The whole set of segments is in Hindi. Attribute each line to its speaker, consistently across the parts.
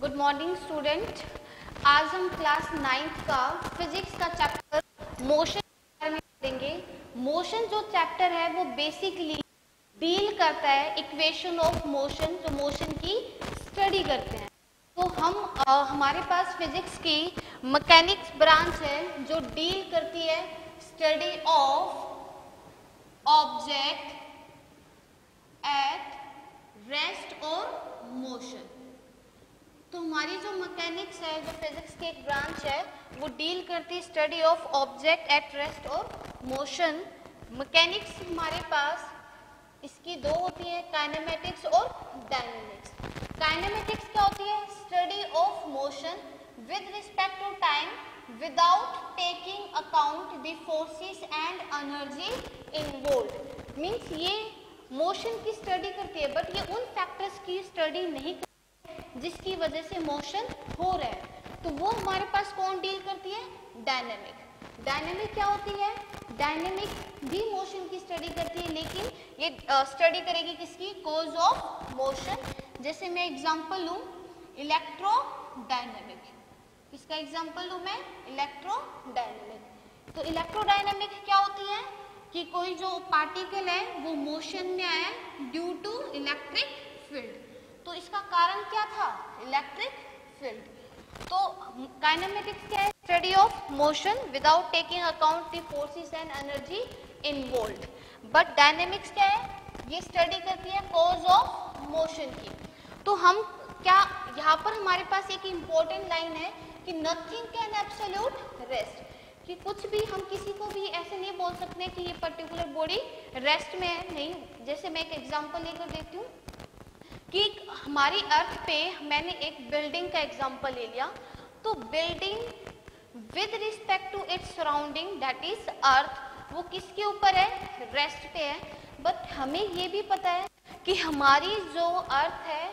Speaker 1: Good morning student. आज हम क्लास 9th का फिजिक्स का चैप्टर मोशन के बारे में पढ़ेंगे। मोशन जो चैप्टर है वो बेसिकली डील करता है इक्वेशन ऑफ मोशन, जो मोशन की स्टडी करते हैं। तो हम हमारे पास फिजिक्स की मैकेनिक्स ब्रांच है जो डील करती है study of object at rest और मोशन। तो हमारी जो मैकेनिक्स है, जो फिजिक्स की एक ब्रांच है, वो डील करती है study of object at rest और मोशन। मैकेनिक्स हमारे पास इसकी दो होती है, काइनेमेटिक्स और डायनेमिक्स। काइनेमेटिक्स क्या होती है? Study of motion with respect to time without taking account the forces and energy involved. Means ये मोशन की स्टडी करती है, बट ये उन फैक्टर्स की स्टडी नहीं करती जिसकी वजह से मोशन हो रहा है। तो वो हमारे पास कौन डील करती है? डायनेमिक। डायनेमिक क्या होती है? डायनेमिक भी मोशन की स्टडी करती है, लेकिन ये स्टडी करेगी किसकी? Cause of motion. जैसे मैं एग्जांपल लूं इलेक्ट्रोडायनेमिक। किसका एग्जांपल लूं मैं? इलेक्ट्रोडायनेमिक। तो इलेक्ट्रोडायनेमिक क्या होती है कि कोई जो पार्टिकल है वो मोशन में आया ड्यू टू इलेक्ट्रिक फील्ड। तो इसका कारण क्या था? Electric field. तो काइनेमेटिक्स क्या है? Study of motion without taking account the forces and energy involved. But dynamics क्या है? ये स्टडी करती है कॉज ऑफ मोशन की। तो हम क्या, यहाँ पर हमारे पास एक इम्पोर्टेंट लाइन है कि नथिंग कैन एब्सोल्यूट रेस्ट, कि कुछ भी हम किसी को भी ऐसे नहीं बोल सकते कि ये पर्टिकुलर बॉडी रेस्ट में है। नहीं, जैसे मैं एक एग्जांपल लेकर देती हूँ कि हमारी अर्थ पे मैंने एक बिल्डिंग का एग्जांपल ले लिया। तो building with respect to its surrounding that is earth, वो किसके ऊपर है? रेस्ट पे है। बट हमें ये भी पता है कि हमारी जो अर्थ है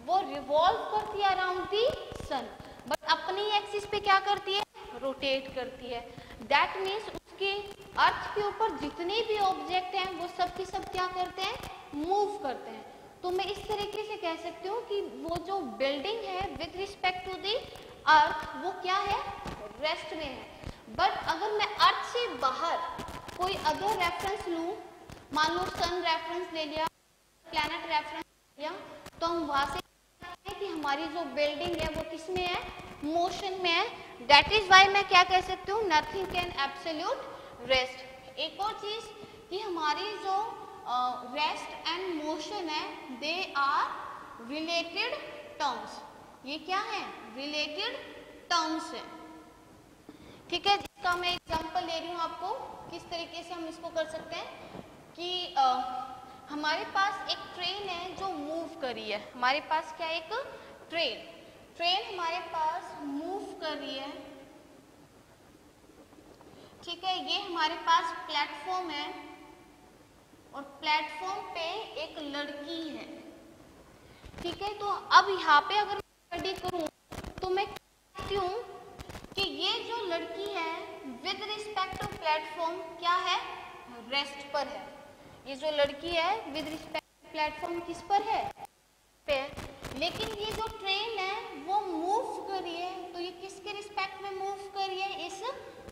Speaker 1: वो रिवॉल्व करती है अराउंड दी सन, बट अपनी एक्सिस पे क्या करती है? रोटेट करती है। दैट मीन्स उसके अर्थ के ऊपर जितने भी ऑब्जेक्ट हैं वो सब के सब क्या करते हैं? मूव करते हैं। तो मैं इस तरीके से कह सकती हूँ कि वो जो बिल्डिंग है विद रिस्पेक्ट टू दी अर्थ वो क्या है? रेस्ट में है। बट अगर मैं अर्थ से बाहर कोई अदर रेफरेंस लूँ, मान लो सन रेफरेंस ले लिया, प्लैनेट रेफरेंस ले लिया, तो हम वहां से कि हमारी जो बिल्डिंग है वो किस में है? मोशन में है। दैट इज वाई मैं क्या कह सकती हूँ? Nothing can absolute rest. एक और चीज कि हमारी जो रेस्ट एंड मोशन है दे आर रिलेटेड टर्म्स। ये क्या है? रिलेटेड टर्म्स है। ठीक है, इसका मैं एग्जांपल ले रही हूँ आपको। किस तरीके से हम इसको कर सकते हैं कि हमारे पास एक ट्रेन है जो मूव कर रही है। हमारे पास क्या? एक ट्रेन हमारे पास मूव कर रही है। ठीक है, ये हमारे पास प्लेटफॉर्म है और प्लेटफॉर्म पे एक लड़की है। ठीक है, तो अब यहाँ पे अगर मैं स्टडी करूँ तो मैं कहती हूँ कि ये जो लड़की है विद रिस्पेक्ट टू प्लेटफॉर्म क्या है? रेस्ट पर है। ये जो लड़की है विद रिस्पेक्ट टू प्लेटफॉर्म किस पर है? पे। लेकिन ये जो ट्रेन है वो मूव कर रही है, तो ये किसके रिस्पेक्ट में मूव कर रही है? इस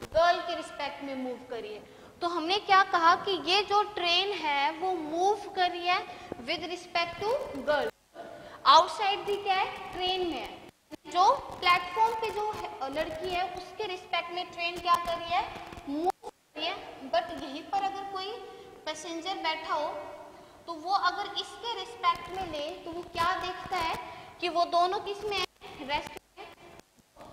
Speaker 1: गर्ल के रिस्पेक्ट में मूव कर रही है। तो हमने क्या कहा कि ये जो ट्रेन है वो मूव कर रही है with respect to girl. Outside the क्या है? ट्रेन में है। जो प्लेटफॉर्म पे जो लड़की है उसके रिस्पेक्ट में ट्रेन क्या कर रही है? मूव कर रही है। बट यहीं पर अगर कोई पैसेंजर बैठा हो तो वो अगर इसके रिस्पेक्ट में ले तो वो क्या देखता है कि वो दोनों किस में है? रेस्ट में।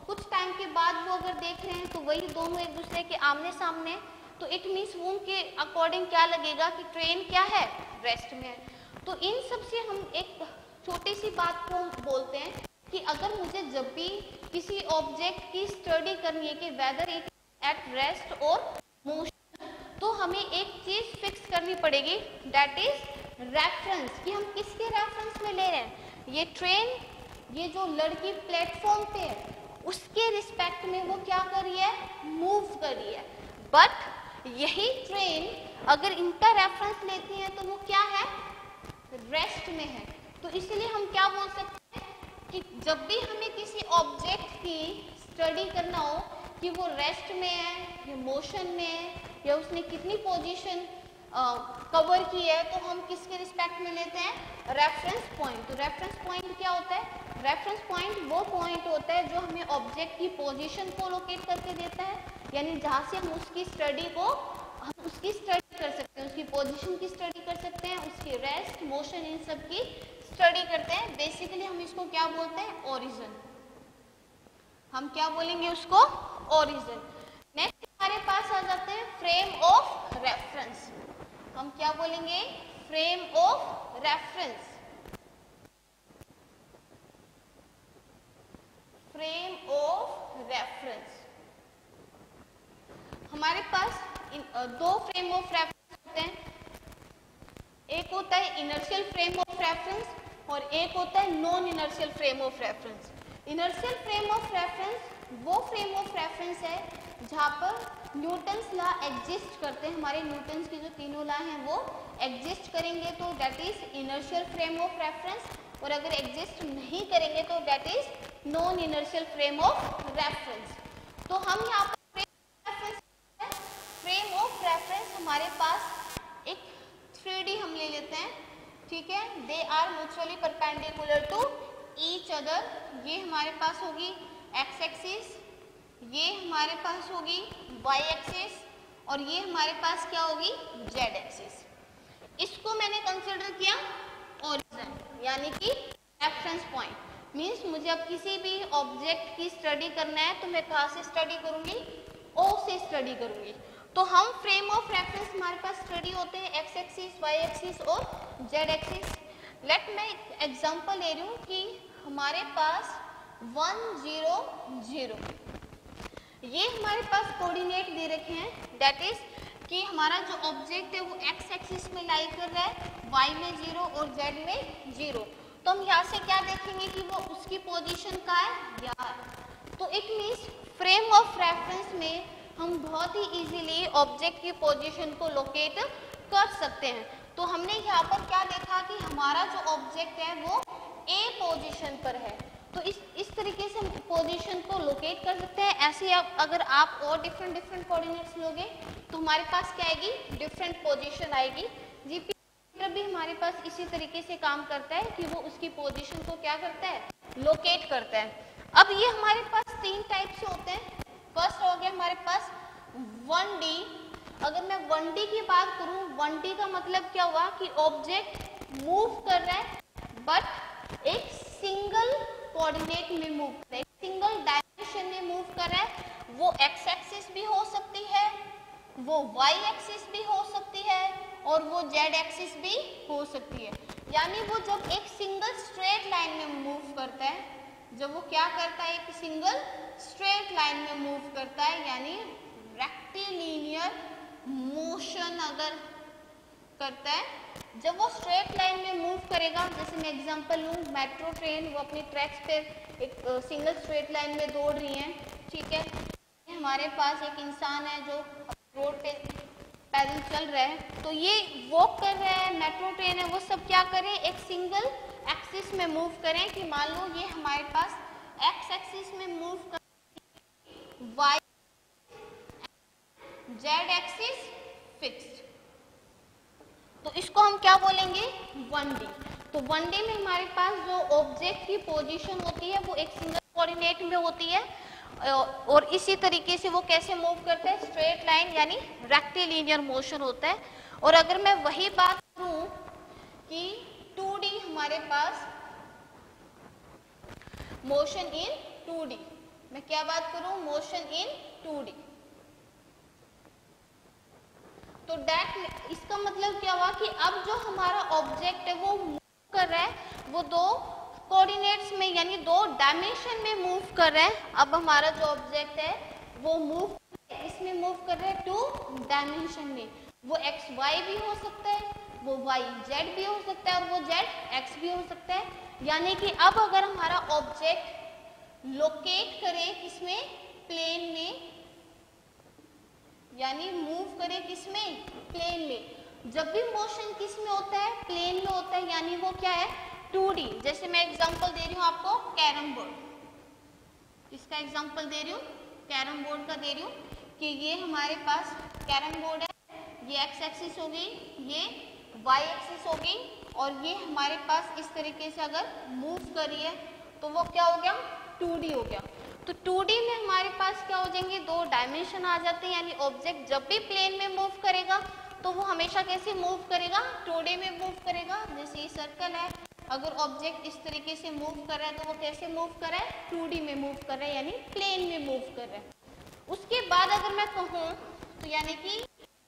Speaker 1: कुछ टाइम के बाद वो अगर देख रहे हैं तो वही दोनों एक दूसरे के आमने सामने, तो इट मीन्स वो उनके अकॉर्डिंग क्या लगेगा कि ट्रेन क्या है? रेस्ट में है। तो इन सब से हम एक छोटी सी बात को बोलते हैं कि अगर मुझे जब भी किसी ऑब्जेक्ट की स्टडी करनी है कि वेदर इट एट रेस्ट और मोशन, तो हमें एक चीज फिक्स करनी पड़ेगी, दैट इज रेफरेंस, कि हम किसके रेफरेंस में ले रहे हैं? ये ट्रेन, ये जो लड़की प्लेटफॉर्म पे है उसके रिस्पेक्ट में वो क्या कर रही है? मूव कर रही है। बट यही ट्रेन अगर इनका रेफरेंस लेती है तो वो क्या है? रेस्ट में है। तो इसलिए हम क्या बोल सकते हैं कि जब भी हमें ऑब्जेक्ट की स्टडी करना हो कि वो रेस्ट में है या मोशन में है या उसने कितनी पोजीशन कवर की है, तो हम किसके रिस्पेक्ट में लेते हैं? Reference point. तो रेफरेंस पॉइंट क्या होता है? रेफरेंस पॉइंट वो पॉइंट होता है जो हमें ऑब्जेक्ट की पोजीशन को लोकेट करके देता है, यानी जहाँ से हम उसकी स्टडी कर सकते हैं, उसकी पोजीशन की स्टडी कर सकते हैं, उसकी रेस्ट, मोशन, इन सब की स्टडी करते हैं। बेसिकली हम इसको क्या बोलते हैं? ओरिजिन। हम क्या बोलेंगे उसको? ओरिजिन। नेक्स्ट हमारे पास आ जाते हैं फ्रेम ऑफ रेफरेंस। हम क्या बोलेंगे? Frame of reference. Frame of reference. हमारे पास दो फ्रेम ऑफ रेफरेंस होते हैं। एक होता है इनर्शियल फ्रेम ऑफ रेफरेंस और एक होता है non inertial frame of reference. Inertial frame of reference वो फ्रेम ऑफ रेफरेंस है जहाँ पर न्यूटन्स लॉ एग्जिस्ट करते हैं। हमारे न्यूटन्स के जो तीनों लॉ हैं वो एग्जिस्ट करेंगे तो that is inertial frame of reference, और अगर एग्जिस्ट नहीं करेंगे तो that is non inertial frame of reference. तो हम यहाँ पर फ्रेम ऑफ रेफरेंस हमारे पास एक 3D हम ले लेते हैं, ठीक है। They are mutually perpendicular to each other. ये हमारे पास होगी एक्स एक्सिस, ये हमारे पास होगी वाई एक्सिस, और ये हमारे पास क्या होगी? Z axis. इसको मैंने कंसिडर किया ओरिजिन, यानी कि रेफरेंस पॉइंट। मीन्स मुझे अब किसी भी ऑब्जेक्ट की स्टडी करना है तो मैं कहाँ से स्टडी करूंगी? ओ से स्टडी करूंगी। तो हम फ्रेम ऑफ रेफरेंस हमारे पास स्टडी होते हैं एक्स एक्सिस, वाई एक्सिस और जेड एक्सिस। लेट मैं एग्जांपल ले रही हूँ कि हमारे पास 1 0 0 ये हमारे पास कोऑर्डिनेट दे रखे हैं, दैट इज कि हमारा जो ऑब्जेक्ट है वो एक्स एक्सिस में लाई कर रहा है, वाई में 0 और जेड में 0। तो हम यहाँ से क्या देखेंगे कि वो उसकी पोजीशन कहाँ है? यहाँ है। तो it means frame of reference में हम बहुत ही इजीली ऑब्जेक्ट की पोजीशन को लोकेट कर सकते हैं। तो हमने यहाँ पर क्या देखा कि हमारा जो ऑब्जेक्ट है वो ए पोजीशन पर है, तो इस तरीके से हम पोजीशन को लोकेट कर सकते हैं। ऐसे अगर आप और डिफरेंट कोऑर्डिनेट्स लोगे तो हमारे पास क्या आएगी? डिफरेंट पोजीशन आएगी। जीपीएस भी हमारे पास इसी तरीके से काम करता है कि वो उसकी पोजीशन को क्या करता है? लोकेट करता है। अब ये हमारे पास 3 टाइप से होते हैं। फर्स्ट हो गया हमारे पास 1D। अगर मैं 1D की बात करूं, 1D का मतलब क्या हुआ कि ऑब्जेक्ट मूव कर रहा है बट एक सिंगल कोऑर्डिनेट में मूव कर रहा है, सिंगल डायमेंशन में मूव कर रहा है। वो एक्स एक्सिस भी हो सकती है, वो वाई एक्सिस भी हो सकती है और वो जेड एक्सिस भी हो सकती है। यानी वो जब एक सिंगल स्ट्रेट लाइन में मूव करता है, जब वो क्या करता है? एक सिंगल स्ट्रेट लाइन में मूव करता है, यानी रेक्टिलिनियर मोशन अगर करता है, जब वो स्ट्रेट लाइन में मूव करेगा, जैसे मैं एग्जांपल लूँ, मेट्रो ट्रेन वो अपने ट्रैक्स पे एक सिंगल स्ट्रेट लाइन में दौड़ रही हैं, ठीक है। हमारे पास एक इंसान है जो रोड पे पैदल चल रहा है, तो ये वॉक कर रहा है, मेट्रो ट्रेन है, वो सब क्या करें? एक सिंगल एक्सिस में मूव करें कि मान लो ये हमारे पास एक्स एक्सिस में मूव कर, वाई जेड एक्सिस फिक्स्ड, तो इसको हम क्या बोलेंगे? 1D। तो 1D में हमारे पास जो ऑब्जेक्ट की पोजीशन होती है वो एक सिंगल कोऑर्डिनेट में होती है, और इसी तरीके से वो कैसे मूव करता है? स्ट्रेट लाइन, यानी रेक्टिलिनियर मोशन होता है। और अगर मैं वही बात करूं कि 2D हमारे पास मोशन इन 2D, मैं क्या बात करूं? Motion in 2D। तो दैट इसका मतलब क्या हुआ कि अब जो हमारा ऑब्जेक्ट है वो मूव कर रहा है, वो 2 कोऑर्डिनेट्स में यानी 2 डायमेंशन में मूव कर रहा है। अब हमारा जो ऑब्जेक्ट है वो इसमें मूव कर रहा है 2 डायमेंशन में। वो एक्स वाई भी हो सकता है, वो वाई जेड भी हो सकता है और वो जेड एक्स भी हो सकता है। यानी कि अब अगर हमारा ऑब्जेक्ट लोकेट करे किसमें? प्लेन में, यानी मूव करे किसमें? प्लेन में। जब भी मोशन किस में होता है? प्लेन में होता है, यानी वो क्या है? 2D। जैसे मैं एग्जांपल दे रही हूँ आपको, कैरम बोर्ड। इसका एग्जांपल दे रही हूँ, कैरम बोर्ड का दे रही हूँ कि ये हमारे पास कैरम बोर्ड है, ये एक्स एक्सिस हो गई, ये वाई एक्सिस हो गई, और ये हमारे पास इस तरीके से अगर मूव कर रही है तो वो क्या हो गया, 2D हो गया। तो 2D में हमारे पास क्या हो जाएंगे, 2 डायमेंशन आ जाते हैं, यानी ऑब्जेक्ट जब भी प्लेन में मूव करेगा तो वो हमेशा कैसे मूव करेगा, 2D में मूव करेगा। जैसे ये सर्कल है, अगर ऑब्जेक्ट इस तरीके से मूव कर रहा है तो वो कैसे मूव कर रहा है, 2D में मूव कर रहा है, यानी प्लेन में मूव कर रहा है। उसके बाद अगर मैं कहूँ तो यानी कि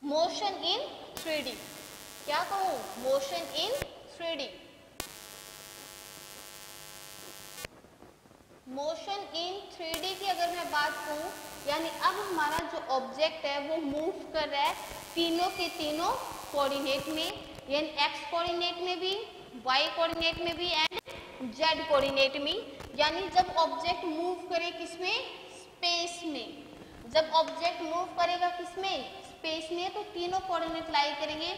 Speaker 1: मोशन इन 3D, क्या कहूँ, motion in 3D, motion in 3D की अगर मैं बात करूं, यानी अब हमारा जो ऑब्जेक्ट है वो मूव कर रहा है तीनों के तीनों कोऑर्डिनेट में, यानी एक्स कोऑर्डिनेट में भी, वाई कोऑर्डिनेट में भी एंड जेड कोऑर्डिनेट में। यानी जब ऑब्जेक्ट मूव करे किसमें, स्पेस में, जब ऑब्जेक्ट मूव करेगा किसमें, स्पेस में, तो तीनों कोऑर्डिनेट लाई करेंगे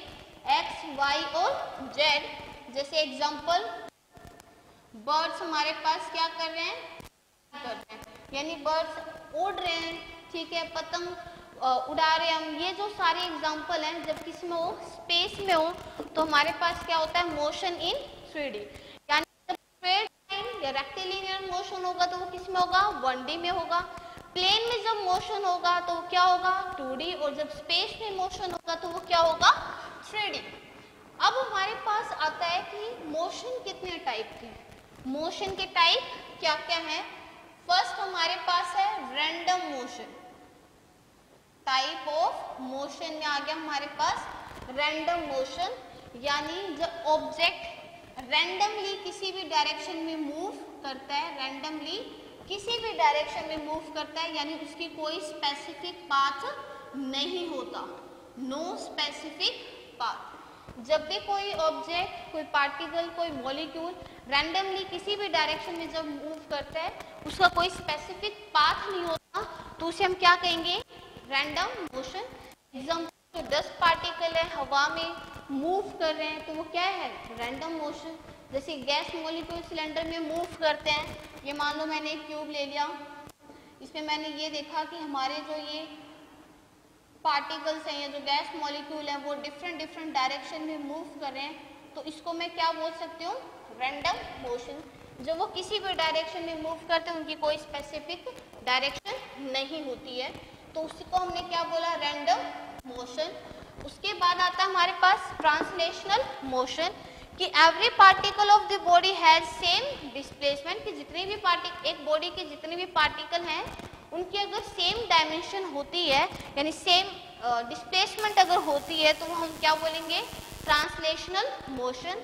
Speaker 1: एक्स, वाई और जेड। जैसे एग्जांपल, बर्ड्स हमारे पास क्या कर रहे हैं, यानी बर्ड्स उड़ रहे हैं, ठीक है, पतंग उड़ा रहे हैं हम। ये जो सारे एग्जांपल हैं जब किसी में हो, स्पेस में हो, तो हमारे पास क्या होता है, मोशन इन 3D। यानी जब स्ट्रेट लाइन या रेक्टिलिनियर मोशन होगा तो वो किस में होगा, 1D में होगा। प्लेन में जब मोशन होगा तो क्या होगा, 2D, और जब स्पेस में मोशन होगा तो वो क्या होगा, 3D। अब हमारे पास आता है कि मोशन कितने टाइप के, मोशन के टाइप क्या क्या है। फर्स्ट हमारे पास है random motion, type of motion में आ गया हमारे पास रैंडम मोशन, यानी जब ऑब्जेक्ट रैंडमली किसी भी डायरेक्शन में मूव करता है, रैंडमली किसी भी डायरेक्शन में मूव करता है, यानी उसकी कोई स्पेसिफिक पाथ नहीं होता, नो स्पेसिफिक पाथ। जब भी कोई ऑब्जेक्ट, कोई पार्टिकल, कोई मॉलिक्यूल रैंडमली किसी भी डायरेक्शन में जब मूव करता है, उसका कोई स्पेसिफिक पाथ नहीं होता, तो उसे हम क्या कहेंगे, रैंडम मोशन। एग्जांपल, 10 पार्टिकल है हवा में मूव कर रहे हैं तो वो क्या है, रैंडम मोशन। जैसे गैस मॉलिक्यूल सिलेंडर में मूव करते हैं, ये मान लो मैंने एक क्यूब ले लिया, इसमें मैंने ये देखा कि हमारे जो ये पार्टिकल्स हैं या जो गैस मॉलिक्यूल है वो डिफरेंट डायरेक्शन में मूव कर रहे हैं, तो इसको मैं क्या बोल सकती हूँ, रैंडम मोशन। जब वो किसी भी डायरेक्शन में मूव करते हैं, उनकी कोई स्पेसिफिक डायरेक्शन नहीं होती है, तो उसको हमने क्या बोला, रैंडम मोशन। उसके बाद आता है हमारे पास ट्रांसलेशनल मोशन, कि every particle of the body has same displacement, कि जितने भी एक बॉडी के जितने भी पार्टिकल हैं उनकी अगर सेम डायमेंशन होती है, यानी सेम डिस्प्लेसमेंट अगर होती है, तो हम क्या बोलेंगे, ट्रांसलेशनल मोशन।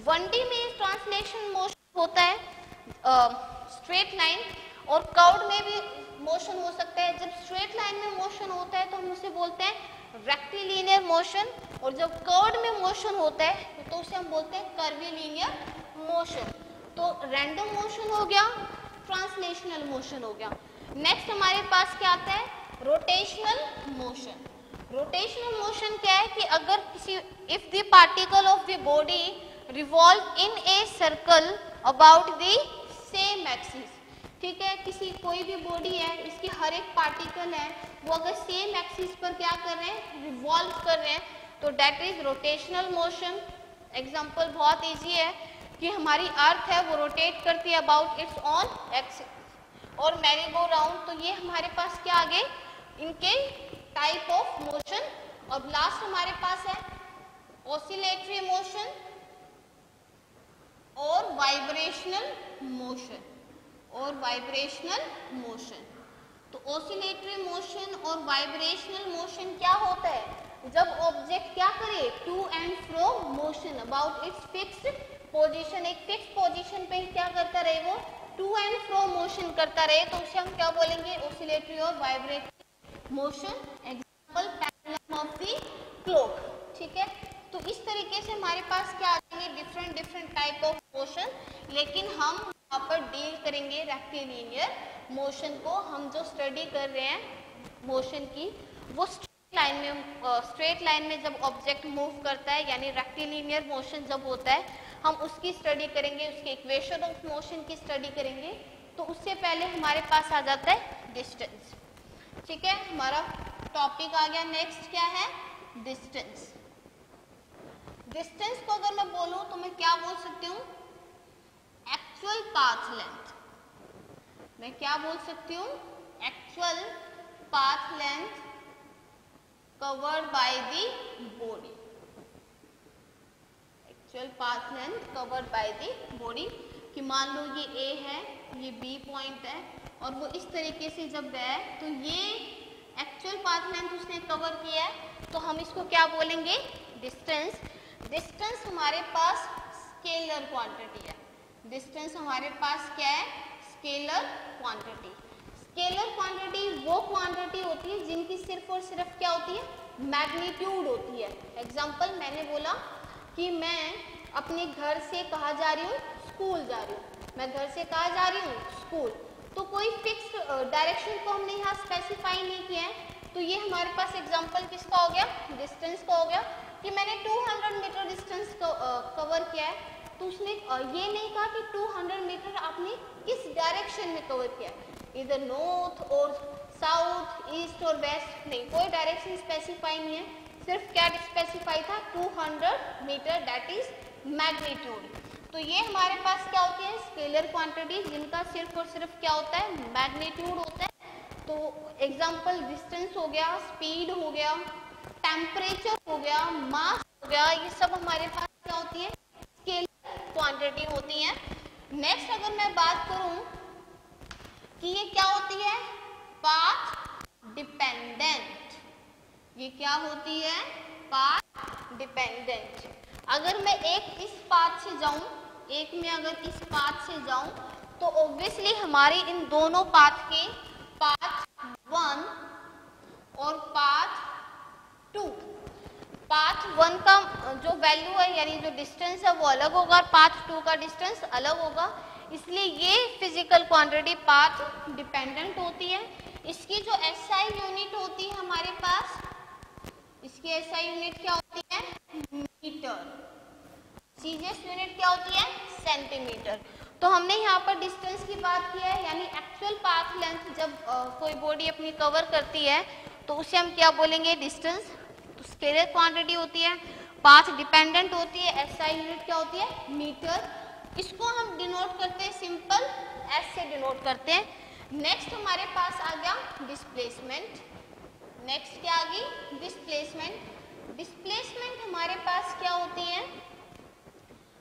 Speaker 1: 1D में ट्रांसलेशन मोशन होता है स्ट्रेट लाइन, और कर्व्ड में भी मोशन हो सकता है। जब स्ट्रेट लाइन में मोशन होता है तो हम उसे बोलते हैं रेक्टिलिनियर मोशन, और जब कर्व्ड में मोशन होता है तो उसे हम बोलते हैं कर्वीलिनियर मोशन। तो रैंडम मोशन हो गया, ट्रांसलेशनल मोशन हो गया। नेक्स्ट हमारे पास क्या आता है, रोटेशनल मोशन। रोटेशनल मोशन क्या है कि अगर किसी, if the particle of the body revolve in a circle about the same axis, ठीक है, किसी कोई भी बॉडी है, इसकी हर एक पार्टिकल है, वो अगर सेम एक्सिस पर क्या कर रहे हैं, रिवॉल्व कर रहे हैं, तो that is rotational motion. Example बहुत इजी है कि हमारी अर्थ है वो रोटेट करती है अबाउट इट्स ऑन एक्सिस, और मैरी गो राउंड, तो ये हमारे पास क्या आ गए, इनके टाइप ऑफ मोशन। और लास्ट हमारे पास है ऑसिलेटरी मोशन और वाइब्रेशनल मोशन, और वाइब्रेशनल मोशन। तो ऑसिलेटरी मोशन और वाइब्रेशनल मोशन क्या होता है, जब ऑब्जेक्ट क्या करे, to and fro motion about it's fixed position, एक फिक्स पोजीशन पे क्या करता रहे, वो टू एंड फ्रो मोशन करता रहे, तो उसे हम क्या बोलेंगे, ऑसिलेटरी और vibratory motion. Example, pendulum of the clock, ठीक है। तो इस तरीके से हमारे पास क्या आ जाएंगे, डिफरेंट टाइप ऑफ मोशन, लेकिन हम यहाँ पर डील करेंगे रेक्टिलिनियर मोशन को। हम जो स्टडी कर रहे हैं मोशन की, वो स्ट्रेट लाइन में जब ऑब्जेक्ट मूव करता है, यानी रेक्टिलिनियर मोशन जब होता है, हम उसकी स्टडी करेंगे, उसके इक्वेशन ऑफ मोशन की स्टडी करेंगे। तो उससे पहले हमारे पास आ जाता है डिस्टेंस। ठीक है, हमारा टॉपिक आ गया। नेक्स्ट क्या है? डिस्टेंस। डिस्टेंस को अगर मैं बोलूं तो मैं क्या बोल सकती हूँ? Actual path length. मैं क्या बोल सकती हूँ? Actual path length covered by the body. Actual path length covered by the body, कि मान लो ये ए है, ये बी पॉइंट है, और वो इस तरीके से जब गया है तो ये एक्चुअल पाथ लेंथ उसने कवर किया है, तो हम इसको क्या बोलेंगे? डिस्टेंस। डिस्टेंस हमारे पास स्केलर क्वांटिटी है। डिस्टेंस हमारे पास क्या है? Scalar quantity. स्केलर क्वांटिटी वो क्वांटिटी होती है जिनकी सिर्फ और सिर्फ क्या होती है? मैग्नीट्यूड होती है। एग्जाम्पल, मैंने बोला कि मैं अपने घर से कहाँ जा रही हूँ? स्कूल जा रही हूँ। मैं घर से कहाँ जा रही हूँ? स्कूल। तो कोई फिक्स डायरेक्शन को हमने यहाँ स्पेसिफाई नहीं किया है, तो ये हमारे पास एग्जाम्पल किसका हो गया? डिस्टेंस का हो गया। कि मैंने 200 मीटर डिस्टेंस कवर किया है, तो उसने ये नहीं कहा कि 200 मीटर आपने किस डायरेक्शन में कवर किया है, इधर नॉर्थ और साउथ, ईस्ट और वेस्ट, नहीं, कोई डायरेक्शन स्पेसिफाई नहीं है। सिर्फ क्या स्पेसिफाई था? 200 मीटर, दैट इज मैग्नीट्यूड। तो ये हमारे पास क्या होती है? स्केलर क्वांटिटी, जिनका सिर्फ और सिर्फ क्या होता है? मैग्नीट्यूड होता है। तो एग्जाम्पल, डिस्टेंस हो गया, स्पीड हो गया, टेम्परेचर हो गया, मास हो गया, ये सब हमारे पास क्या होती है? स्केलर क्वांटिटी होती है। नेक्स्ट अगर मैं बात करूं कि ये क्या होती है? Path dependent. ये क्या होती है? Path dependent. अगर मैं एक इस पाथ से जाऊं, एक में अगर इस पाथ से जाऊं, तो ऑब्वियसली हमारे इन दोनों पाथ के, पाथ 1 और पाथ 2, पाथ 1 का जो वैल्यू है यानी जो डिस्टेंस है वो अलग होगा, पाथ 2 का डिस्टेंस अलग होगा। इसलिए ये फिजिकल क्वांटिटी पाथ डिपेंडेंट होती है। इसकी जो एसआई यूनिट होती है हमारे पास, इसकी एसआई यूनिट क्या होती है? मीटर। सीजीएस यूनिट क्या होती है? सेंटीमीटर। तो हमने यहाँ पर डिस्टेंस की बात की है, यानी एक्चुअल पाथ लेंथ जब कोई बॉडी अपनी कवर करती है तो उसे हम क्या बोलेंगे? डिस्टेंस। तो स्केलर क्वांटिटी होती है, पाथ डिपेंडेंट होती है, एसआई यूनिट क्या होती है? मीटर। इसको हम डिनोट करते हैं सिंपल एस से डिनोट करते हैं। नेक्स्ट हमारे पास आ गया डिस्प्लेसमेंट। नेक्स्ट क्या आ गई? डिस्प्लेसमेंट। डिस्प्लेसमेंट हमारे पास क्या होती है?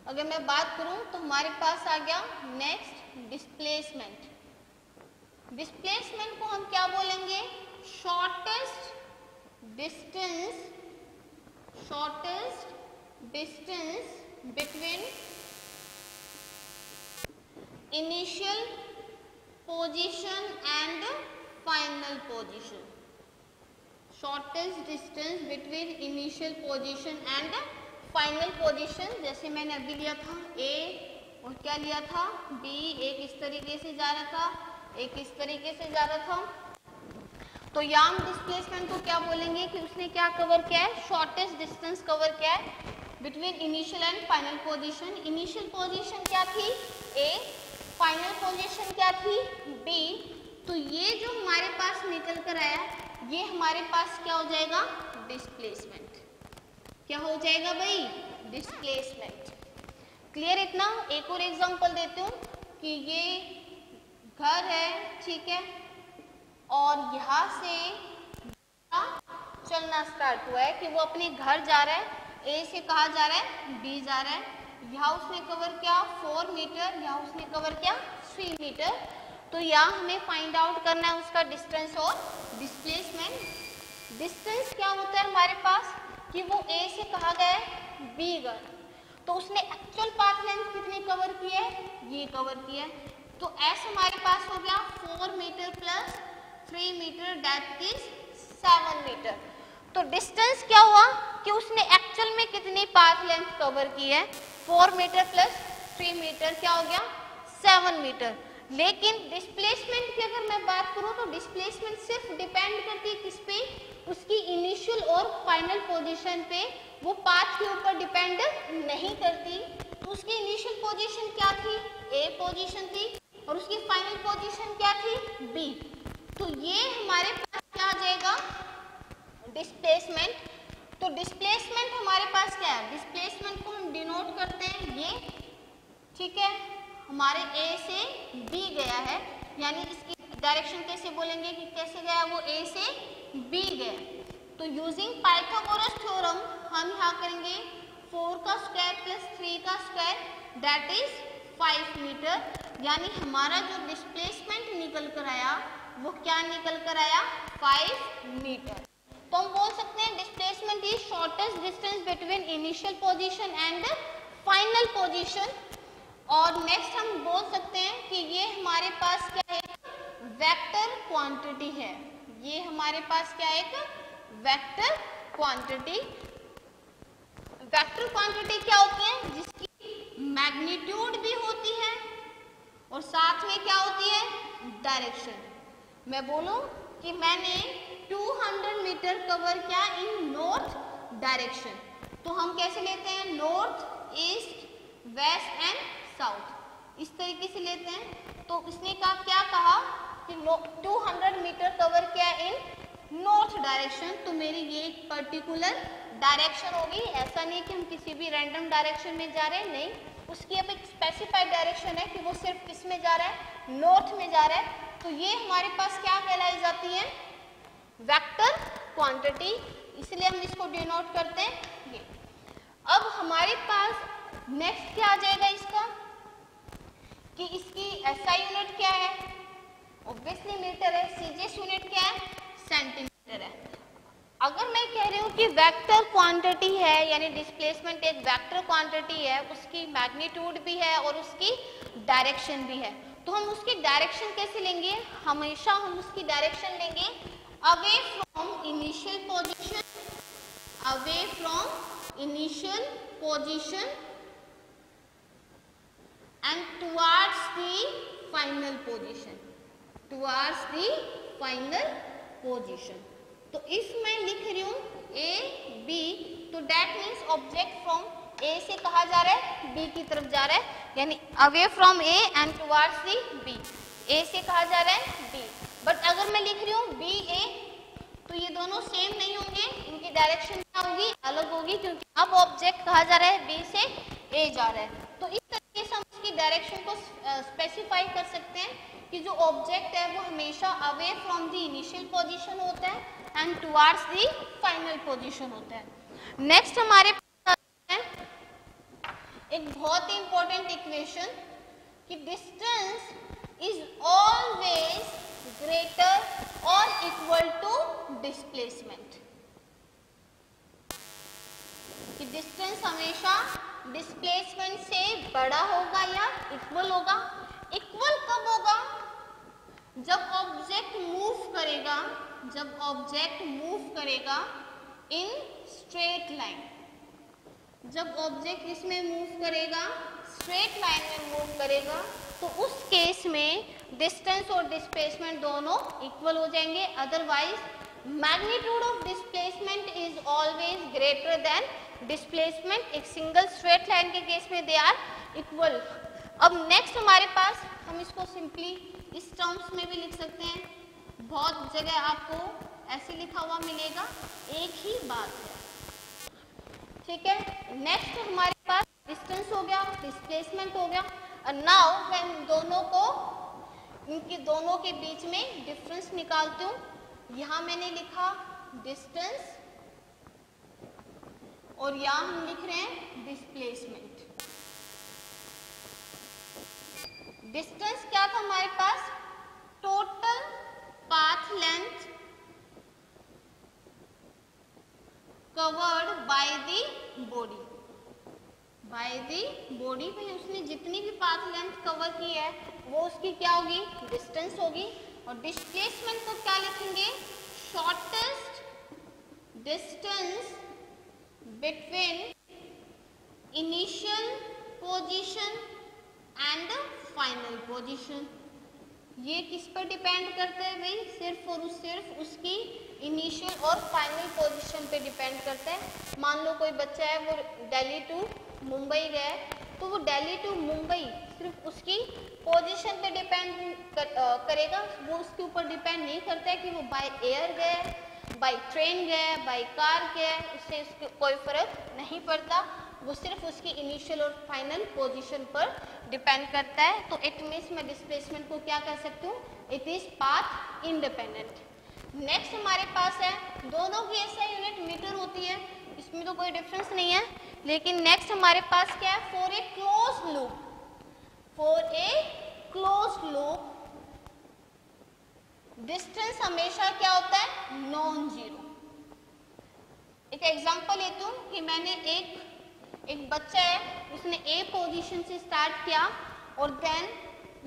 Speaker 1: अगर मैं बात करूं तो हमारे पास आ गया नेक्स्ट डिस्प्लेसमेंट। डिस्प्लेसमेंट को हम क्या बोलेंगे? Shortest distance between initial position and final position. Shortest distance between initial position and final position. जैसे मैंने अभी लिया था ए और क्या लिया था? बी। एक इस तरीके से जा रहा था, एक इस तरीके से जा रहा था। तो यहाँ हम डिस्प्लेसमेंट को क्या बोलेंगे कि उसने क्या कवर किया है? शॉर्टेस्ट डिस्टेंस कवर किया है between initial and final position. Initial position क्या थी? ए। फाइनल पोजीशन क्या थी? बी। तो ये जो हमारे पास निकल कर आया, ये हमारे पास क्या हो जाएगा? डिस्प्लेसमेंट। क्या हो जाएगा भाई? डिस्प्लेसमेंट। क्लियर इतना? एक और एग्जांपल देती हूँ कि ये घर है, ठीक है, और यहाँ से चलना स्टार्ट हुआ है कि वो अपने घर जा रहा है, ए से कहाँ जा रहा है? बी जा रहा है। यहाँ उसने कवर किया 4 मीटर, यहाँ उसने कवर किया 3 मीटर। तो यहाँ हमें फाइंड आउट करना है उसका डिस्टेंस और डिस्प्लेसमेंट। डिस्टेंस क्या होता है हमारे पास कि वो ए से कहाँ गया है? बी गया। तो उसने एक्चुअल पाथ लेंथ कितनी कवर की है? ये कवर किया है। तो एस हमारे पास हो गया 4 meter plus 3 meter, that is 7 meter. तो डिस्टेंस क्या हुआ कि उसने एक्चुअल में कितनी पाथ लेंथ कवर की है? 4 मीटर प्लस 3 मीटर क्या हो गया? 7 मीटर। लेकिन डिस्प्लेसमेंट की अगर मैं बात करूं तो डिस्प्लेसमेंट सिर्फ डिपेंड करती है किस पे? उसकी इनिशियल और फाइनल पोजीशन पे, वो पाथ के ऊपर डिपेंड नहीं करती। तो उसकी इनिशियल पोजीशन क्या थी? ए पोजीशन थी, और उसकी फाइनल पोजीशन क्या थी, बी। तो ये हमारे पास क्या आ जाएगा, डिस्प्लेसमेंट। तो डिस्प्लेसमेंट हमारे पास क्या है, डिस्प्लेसमेंट को हम डिनोट करते हैं ये, ठीक है, हमारे ए से बी गया है, यानी इसकी डायरेक्शन कैसे बोलेंगे कि कैसे गया, वो ए से बी गया। तो यूजिंग पाइथागोरस थ्योरम हम यहाँ करेंगे 4 का स्क्वायर प्लस 3 का स्क्वायर दैट इज 5 मीटर, यानी हमारा जो डिस्प्लेसमेंट निकल कर आया वो क्या निकल कर आया, 5 मीटर। तो हम बोल सकते हैं displacement is shortest distance between initial position and final position. और नेक्स्ट हम बोल सकते हैं कि ये हमारे पास क्या है, वेक्टर क्वांटिटी है। ये हमारे पास क्या है, एक वेक्टर क्वांटिटी। वेक्टर क्वांटिटी क्या होती है, जिसकी मैग्नीट्यूड भी होती है और साथ में क्या होती है, डायरेक्शन। मैं बोलूं कि मैंने 200 मीटर कवर किया इन नॉर्थ डायरेक्शन, तो हम कैसे लेते हैं, north, east, west and south, इस तरीके से लेते हैं। तो इसने क्या कहा कि 200 मीटर कवर किया इन नॉर्थ डायरेक्शन, तो मेरी ये एक पर्टिकुलर डायरेक्शन होगी। ऐसा नहीं कि हम किसी भी रैंडम डायरेक्शन में जा रहे हैं, नहीं, उसकी अब एक स्पेसिफाइड डायरेक्शन है कि वो सिर्फ किस में जा रहा है, नॉर्थ में जा रहा है। तो ये हमारे पास क्या कहलाई जाती है, वेक्टर क्वांटिटी, इसलिए हम इसको डिनोट करते हैं ये। अब हमारे पास नेक्स्ट क्या आ जाएगा इसका, कि इसकी एसआई यूनिट क्या है, ऑब्वियसली मीटर है, सीजीएस यूनिट क्या है, सेंटीमीटर है। अगर मैं कह रही हूँ कि वेक्टर क्वांटिटी है, यानी डिस्प्लेसमेंट एक वेक्टर क्वांटिटी है, उसकी मैग्नीट्यूड भी है और उसकी डायरेक्शन भी है, तो हम उसकी डायरेक्शन कैसे लेंगे, हमेशा हम उसकी डायरेक्शन लेंगे away from initial position, away from initial position and towards the final position, towards the final position. तो इफ मैं लिख रही हूँ ए बी, तो दैट मीन्स ऑब्जेक्ट फ्रॉम ए से कहा जा रहा है बी की तरफ जा रहा है, यानी away from A and towards the B, A से कहा जा रहा है बी। बट अगर मैं लिख रही हूँ बी ए, तो ये दोनों सेम नहीं होंगे, इनकी डायरेक्शन क्या होगी, अलग होगी, क्योंकि अब ऑब्जेक्ट कहा जा रहा है बी से ए जा रहा है। तो इस तरीके से हम उसकी डायरेक्शन को स्पेसिफाई कर सकते हैं कि जो ऑब्जेक्ट है वो हमेशा away from the initial position होता है and towards the final position होता है। नेक्स्ट हमारे पास है एक बहुत ही इंपॉर्टेंट इक्वेशन कि डिस्टेंस इज ऑलवेज ग्रेटर और इक्वल टू डिस्प्लेसमेंट, कि डिस्टेंस हमेशा डिस्प्लेसमेंट से बड़ा होगा या इक्वल होगा। इक्वल कब होगा, जब ऑब्जेक्ट मूव करेगा, जब ऑब्जेक्ट मूव करेगा इन स्ट्रेट लाइन, जब ऑब्जेक्ट इसमें मूव करेगा, स्ट्रेट लाइन में मूव करेगा, तो उस केस में डिस्टेंस और डिस्प्लेसमेंट दोनों इक्वल हो जाएंगे। Otherwise magnitude of displacement is always greater than displacement. एक सिंगल स्ट्रेट लाइन के केस में दे आर इक्वल। अब नेक्स्ट हमारे पास, हम इसको सिंपली इस टर्म्स में भी लिख सकते हैं, बहुत जगह आपको ऐसे लिखा हुआ मिलेगा, एक ही बात है, ठीक है। नेक्स्ट हमारे पास डिस्टेंस हो गया, डिस्प्लेसमेंट हो गया। और नाउ मैं इन दोनों को, इनके दोनों के बीच में डिफरेंस निकालती हूँ। यहाँ मैंने लिखा डिस्टेंस और यहाँ हम लिख रहे हैं डिस्प्लेसमेंट। डिस्टेंस क्या था हमारे पास, total path length covered by the body, by the body में उसने जितनी भी पाथ लेंथ कवर की है वो उसकी क्या होगी, डिस्टेंस होगी। और डिस्प्लेसमेंट को क्या लिखेंगे, shortest distance between initial position and final position. ये किस पर डिपेंड करता है भाई, सिर्फ और सिर्फ उसकी इनिशियल और फाइनल पोजीशन पे डिपेंड करता है। मान लो कोई बच्चा है वो दिल्ली टू मुंबई गया है, तो वो दिल्ली टू मुंबई सिर्फ उसकी पोजीशन पे डिपेंड करेगा, वो उसके ऊपर डिपेंड नहीं करता है कि वो बाय एयर गए, बाय ट्रेन गए, बाय कार गए, उससे उसके कोई फर्क नहीं पड़ता, वो सिर्फ उसकी इनिशियल और फाइनल पोजीशन पर डिपेंड करता है। तो इट मीन्स मैं डिस्प्लेसमेंट को क्या कह सकती हूँ, it is path independent. Next हमारे पास है, दोनों की एसआई यूनिट मीटर होती है, इसमें तो कोई डिफरेंस नहीं है, लेकिन नेक्स्ट हमारे पास क्या है, for a close loop, for a close loop distance हमेशा क्या होता है, नॉन जीरो। एक एग्जांपल लेती हूँ कि मैंने एक बच्चा है, उसने ए पोजीशन से स्टार्ट किया और देन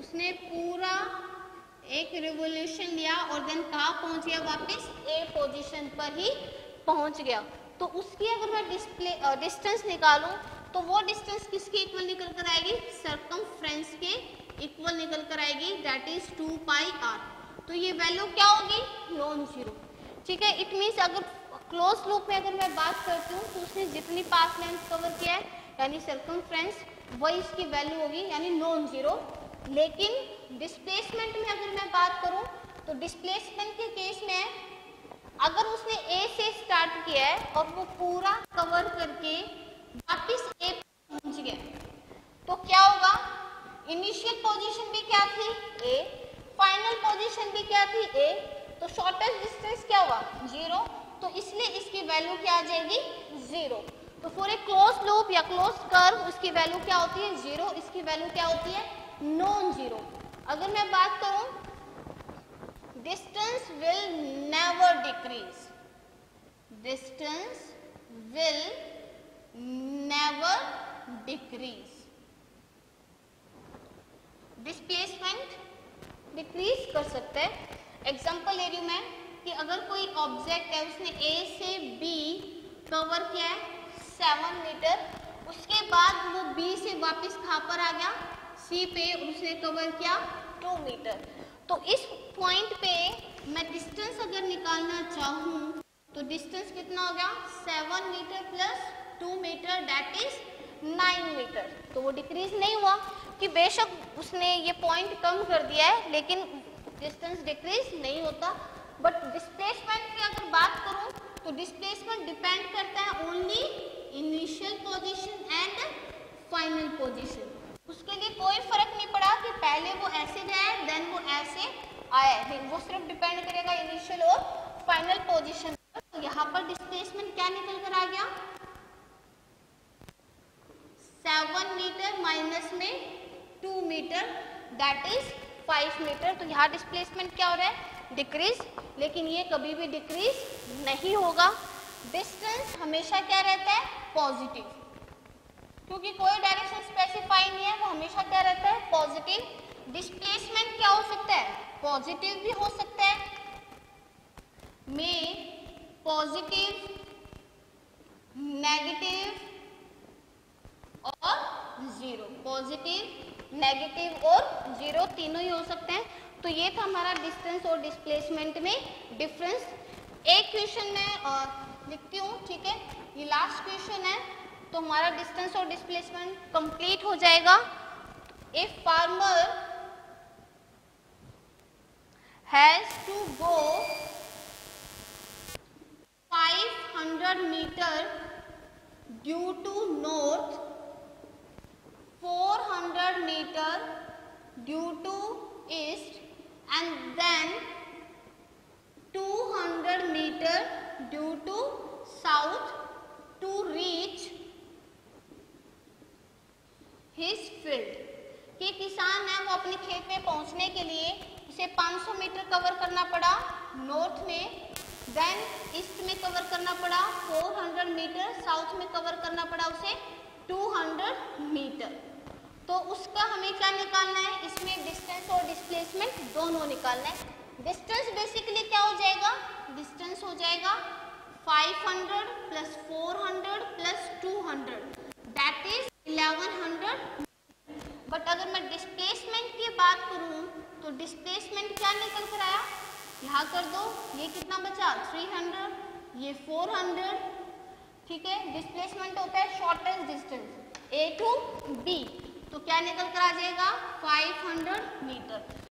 Speaker 1: उसने पूरा एक रिवोल्यूशन लिया और देन कहाँ पहुंच गया, वापस ए पोजीशन पर ही पहुंच गया। तो उसकी अगर मैं डिस्टेंस निकालूं तो वो डिस्टेंस किसके इक्वल निकल कर आएगी, सरकमफ्रेंस के इक्वल निकल कर आएगी, दैट इज 2 पाई आर। तो ये वैल्यू क्या होगी, नॉन जीरो। ठीक है, इट मीन्स अगर क्लोज लूप में अगर मैं बात करती हूँ तो उसने जितनी पाथ लेंथ कवर किया है यानी सरकमफ्रेंस, वही इसकी वैल्यू होगी यानी नॉन जीरो। लेकिन डिस्प्लेसमेंट में अगर मैं बात करूं तो डिस्प्लेसमेंट के केस में अगर उसने ए से स्टार्ट किया है और वो पूरा कवर करके वापस ए पहुंच गया तो क्या होगा, इनिशियल पोजीशन भी क्या थी ए, फाइनल पोजीशन भी क्या थी ए, तो शॉर्टेस्ट डिस्टेंस क्या हुआ, जीरो। तो इसलिए इसकी वैल्यू क्या आ जाएगी, जीरो। तो फॉर ए क्लोज लूप या क्लोज कर्व उसकी वैल्यू क्या होती है, जीरो, इसकी वैल्यू क्या होती है, नॉन जीरो। अगर मैं बात करूं, distance will never decrease, distance will never decrease, displacement decrease कर सकते हैं। एग्जांपल ले रही हूं मैं कि अगर कोई ऑब्जेक्ट है उसने ए से बी कवर किया है 7 मीटर, उसके बाद वो बी से वापस कहाँ पर आ गया, सी पे, उसने कवर किया 2 मीटर। तो इस पॉइंट पे मैं डिस्टेंस अगर निकालना चाहूँ तो डिस्टेंस कितना हो गया, 7 meter plus 2 meter that is 9 meter. तो वो डिक्रीज नहीं हुआ कि बेशक उसने ये पॉइंट कम कर दिया है लेकिन डिस्टेंस डिक्रीज नहीं होता। बट डिस्प्लेसमेंट की अगर बात करूं तो डिस्प्लेसमेंट डिपेंड करता है only initial position and final position. उसके लिए कोई फर्क नहीं पड़ा कि पहले वो ऐसे गया देन वो ऐसे आया, लेकिन वो सिर्फ डिपेंड करेगा इनिशियल और फाइनल पोजीशन पर। तो यहाँ पर डिस्प्लेसमेंट क्या निकल कर आ गया, 7 मीटर माइनस में 2 मीटर दैट इज 5 मीटर। तो यहाँ डिस्प्लेसमेंट क्या हो रहा है, डिक्रीज, लेकिन ये कभी भी डिक्रीज नहीं होगा। डिस्टेंस हमेशा क्या रहता है, पॉजिटिव, क्योंकि कोई डायरेक्शन स्पेसिफाई नहीं है, वो हमेशा क्या रहता है, पॉजिटिव। डिस्प्लेसमेंट क्या हो सकता है, पॉजिटिव भी हो सकता है, में पॉजिटिव, नेगेटिव और जीरो, पॉजिटिव, नेगेटिव और जीरो तीनों ही हो सकते हैं। तो ये था हमारा डिस्टेंस और डिस्प्लेसमेंट में डिफरेंस। एक क्वेश्चन में लिखती हूँ, ठीक है, ये लास्ट क्वेश्चन है, तो हमारा डिस्टेंस और डिस्प्लेसमेंट कंप्लीट हो जाएगा। If farmer has to go 500 meter due to north, 400 meter due to east and then 200 meter due to south to reach his field। कि किसान है वो अपने खेत में पहुंचने के लिए उसे 500 मीटर कवर करना पड़ा नॉर्थ में, देन ईस्ट में कवर करना पड़ा 400 मीटर, साउथ में कवर करना पड़ा उसे 200 मीटर। तो उसका हमें क्या निकालना है, इसमें डिस्टेंस और डिस्प्लेसमेंट दोनों निकालना है। डिस्टेंस बेसिकली क्या हो जाएगा, डिस्टेंस हो जाएगा 500 plus 400 plus 200 that is 1100। But अगर मैं डिस्प्लेसमेंट की बात करूं तो डिस्प्लेसमेंट क्या निकल कर आया, यहाँ कर दो, ये कितना बचा 300, ये 400, ठीक है। डिस्प्लेसमेंट होता है shortest distance, A to B, तो क्या निकल कर आ जाएगा 500 मीटर।